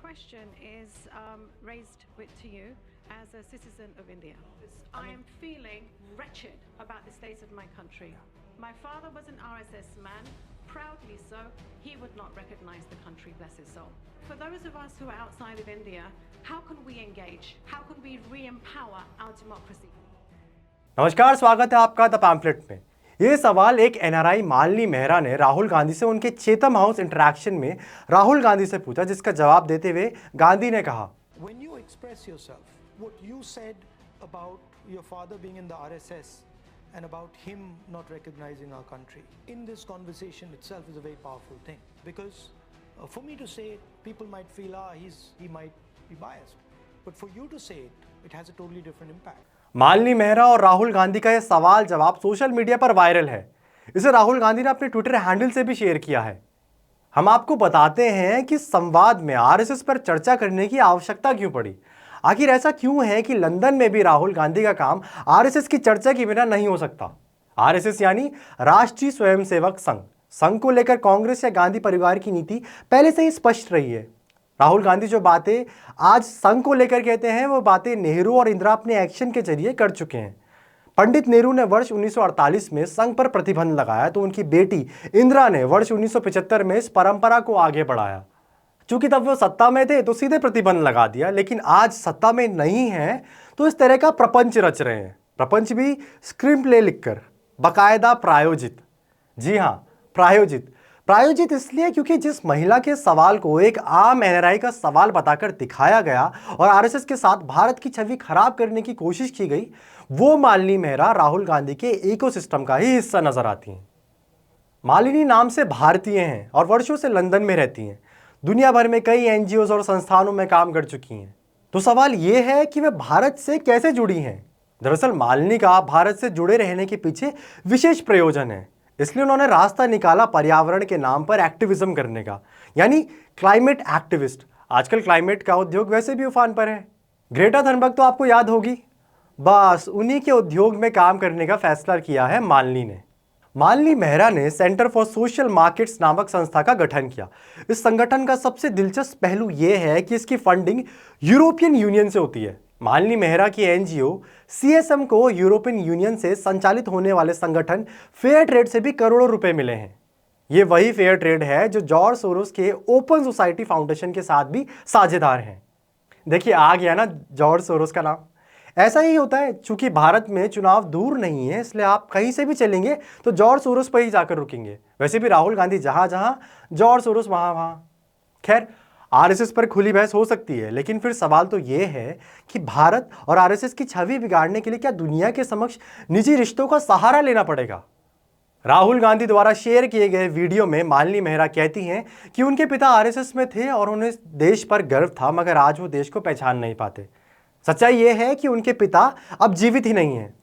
question is raised to you as a citizen of India. I am feeling wretched about the state of my country. My father was an RSS man, proudly so. He would not recognize the country, bless his soul. For those of us who are outside of India, how can we engage? How can we re-empower our democracy? नमस्कार, स्वागत है आपका the pamphlet में। ये सवाल एक NRI Malini Mehra ने राहुल गांधी से उनके चेतम हाउस इंटरैक्शन में राहुल गांधी से पूछा, जिसका जवाब देते हुए गांधी ने कहा, When you express yourself, what you said about your father being in the RSS and about him not recognizing our country, in this conversation itself is a very powerful thing. Because for me to say it, people might feel, he might be biased. But for you to say it, it has a totally different impact. Malini Mehra और राहुल गांधी का यह सवाल जवाब social media पर viral है। इसे राहुल गांधी ने अपने ट्विटर हैंडल से भी शेयर किया है। हम आपको बताते हैं कि संवाद में आरएसएस पर चर्चा करने की आवश्यकता क्यों पड़ी। आखिर ऐसा क्यों है कि लंदन में भी राहुल गांधी का काम आरएसएस की चर्चा के बिना नहीं हो सकता। आरएसएस यानी राष्ट्रीय स्वयंसेवक संघ को लेकर कांग्रेस या गांधी परिवार की नीति पहले से ही स्पष्ट रही है। राहुल गांधी जो बातें आज संघ को लेकर कहते हैं, वो बातें नेहरू और इंदिरा अपने एक्शन के जरिए कर चुके हैं। पंडित नेहरू ने वर्ष 1948 में संघ पर प्रतिबंध लगाया, तो उनकी बेटी इंदिरा ने वर्ष 1975 में इस परंपरा को आगे बढ़ाया। चूंकि तब वो सत्ता में थे तो सीधे प्रतिबंध लगा दिया, लेकिन आज सत्ता में नहीं है तो इस तरह का प्रपंच रच रहे हैं। प्रपंच भी स्क्रीन प्ले लिखकर, बाकायदा प्रायोजित। जी हाँ, प्रायोजित इसलिए क्योंकि जिस महिला के सवाल को एक आम एनआरआई का सवाल बताकर दिखाया गया और आरएसएस के साथ भारत की छवि खराब करने की कोशिश की गई, वो मालिनी मेहरा राहुल गांधी के इकोसिस्टम का ही हिस्सा नजर आती हैं। मालिनी नाम से भारतीय हैं और वर्षों से लंदन में रहती हैं। दुनिया भर में कई एनजीओज और संस्थानों में काम कर चुकी हैं। तो सवाल यह है कि वे भारत से कैसे जुड़ी हैं। दरअसल मालिनी का भारत से जुड़े रहने के पीछे विशेष प्रयोजन है, इसलिए उन्होंने रास्ता निकाला पर्यावरण के नाम पर एक्टिविज्म करने का, यानी क्लाइमेट एक्टिविस्ट। आजकल क्लाइमेट का उद्योग वैसे भी उफान पर है। ग्रेटा थनबर्ग तो आपको याद होगी, बस उन्हीं के उद्योग में काम करने का फैसला किया है मालिनी ने। मालिनी मेहरा ने सेंटर फॉर सोशल मार्केट्स नामक संस्था का गठन किया। इस संगठन का सबसे दिलचस्प पहलू यह है कि इसकी फंडिंग यूरोपियन यूनियन से होती है। मालिनी मेहरा की एनजीओ सीएसएम को यूरोपियन यूनियन से संचालित होने वाले संगठन फेयर ट्रेड से भी करोड़ों रुपए मिले हैं। ये वही फेयर ट्रेड है जो जॉर्ज सोरोस के ओपन सोसाइटी फाउंडेशन के साथ भी साझेदार हैं। देखिए, आ गया ना जॉर्ज सोरोस का नाम। ऐसा ही होता है, चूंकि भारत में चुनाव दूर नहीं है, इसलिए आप कहीं से भी चलेंगे तो जॉर्ज सोरोस पर ही जाकर रुकेंगे। वैसे भी राहुल गांधी जहां जहां, जॉर्ज सोरोस वहां। खैर, आरएसएस पर खुली बहस हो सकती है, लेकिन फिर सवाल तो यह है कि भारत और आरएसएस की छवि बिगाड़ने के लिए क्या दुनिया के समक्ष निजी रिश्तों का सहारा लेना पड़ेगा। राहुल गांधी द्वारा शेयर किए गए वीडियो में मालिनी मेहरा कहती हैं कि उनके पिता आरएसएस में थे और उन्हें देश पर गर्व था, मगर आज वो देश को पहचान नहीं पाते। सच्चाई यह है कि उनके पिता अब जीवित ही नहीं हैं।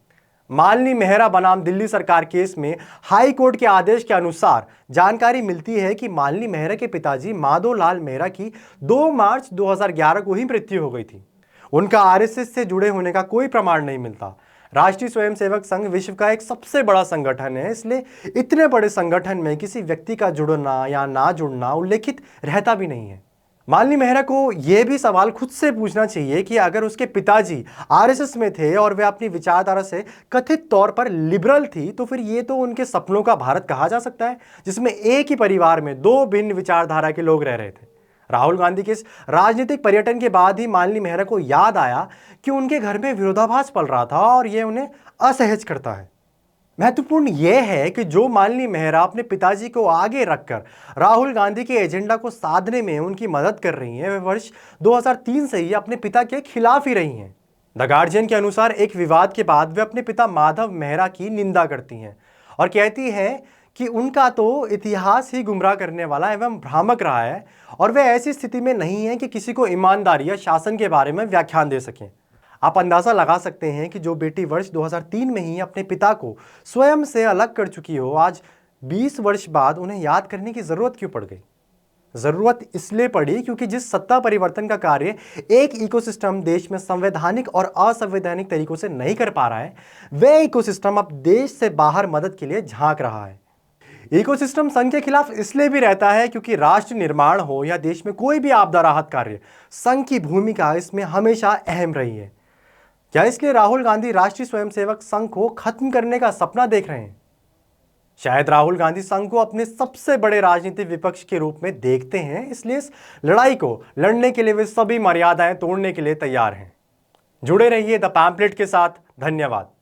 मालिनी मेहरा बनाम दिल्ली सरकार केस में हाई कोर्ट के आदेश के अनुसार जानकारी मिलती है कि मालिनी मेहरा के पिताजी माधोलाल मेहरा की 2 मार्च 2011 को ही मृत्यु हो गई थी। उनका आरएसएस से जुड़े होने का कोई प्रमाण नहीं मिलता। राष्ट्रीय स्वयंसेवक संघ विश्व का एक सबसे बड़ा संगठन है, इसलिए इतने बड़े संगठन में किसी व्यक्ति का जुड़ना या ना जुड़ना उल्लेखित रहता भी नहीं है। मालिनी मेहरा को यह भी सवाल खुद से पूछना चाहिए कि अगर उसके पिताजी आरएसएस में थे और वे अपनी विचारधारा से कथित तौर पर लिबरल थी, तो फिर ये तो उनके सपनों का भारत कहा जा सकता है, जिसमें एक ही परिवार में 2 भिन्न विचारधारा के लोग रह रहे थे। राहुल गांधी के इस राजनीतिक पर्यटन के बाद ही मालिनी मेहरा को याद आया कि उनके घर में विरोधाभास पल रहा था और यह उन्हें असहज करता है। महत्वपूर्ण यह है कि जो मालिनी मेहरा अपने पिताजी को आगे रखकर राहुल गांधी के एजेंडा को साधने में उनकी मदद कर रही हैं, वे वर्ष 2003 से ही अपने पिता के खिलाफ ही रही हैं। द गार्जियन के अनुसार एक विवाद के बाद वे अपने पिता माधव मेहरा की निंदा करती हैं और कहती हैं कि उनका तो इतिहास ही गुमराह करने वाला एवं भ्रामक रहा है और वे ऐसी स्थिति में नहीं है कि किसी को ईमानदारी या शासन के बारे में व्याख्यान दे सकें। आप अंदाजा लगा सकते हैं कि जो बेटी वर्ष 2003 में ही अपने पिता को स्वयं से अलग कर चुकी हो, आज 20 वर्ष बाद उन्हें याद करने की जरूरत क्यों पड़ गई। जरूरत इसलिए पड़ी क्योंकि जिस सत्ता परिवर्तन का कार्य एक इकोसिस्टम देश में संवैधानिक और असंवैधानिक तरीकों से नहीं कर पा रहा है, वह इकोसिस्टम अब देश से बाहर मदद के लिए झांक रहा है। इकोसिस्टम संघ के खिलाफ इसलिए भी रहता है क्योंकि राष्ट्र निर्माण हो या देश में कोई भी आपदा राहत कार्य, संघ की भूमिका इसमें हमेशा अहम रही है। क्या इसलिए राहुल गांधी राष्ट्रीय स्वयंसेवक संघ को खत्म करने का सपना देख रहे हैं? शायद राहुल गांधी संघ को अपने सबसे बड़े राजनीतिक विपक्ष के रूप में देखते हैं, इसलिए इस लड़ाई को लड़ने के लिए वे सभी मर्यादाएं तोड़ने के लिए तैयार हैं। जुड़े रहिए द पैम्पलेट के साथ। धन्यवाद।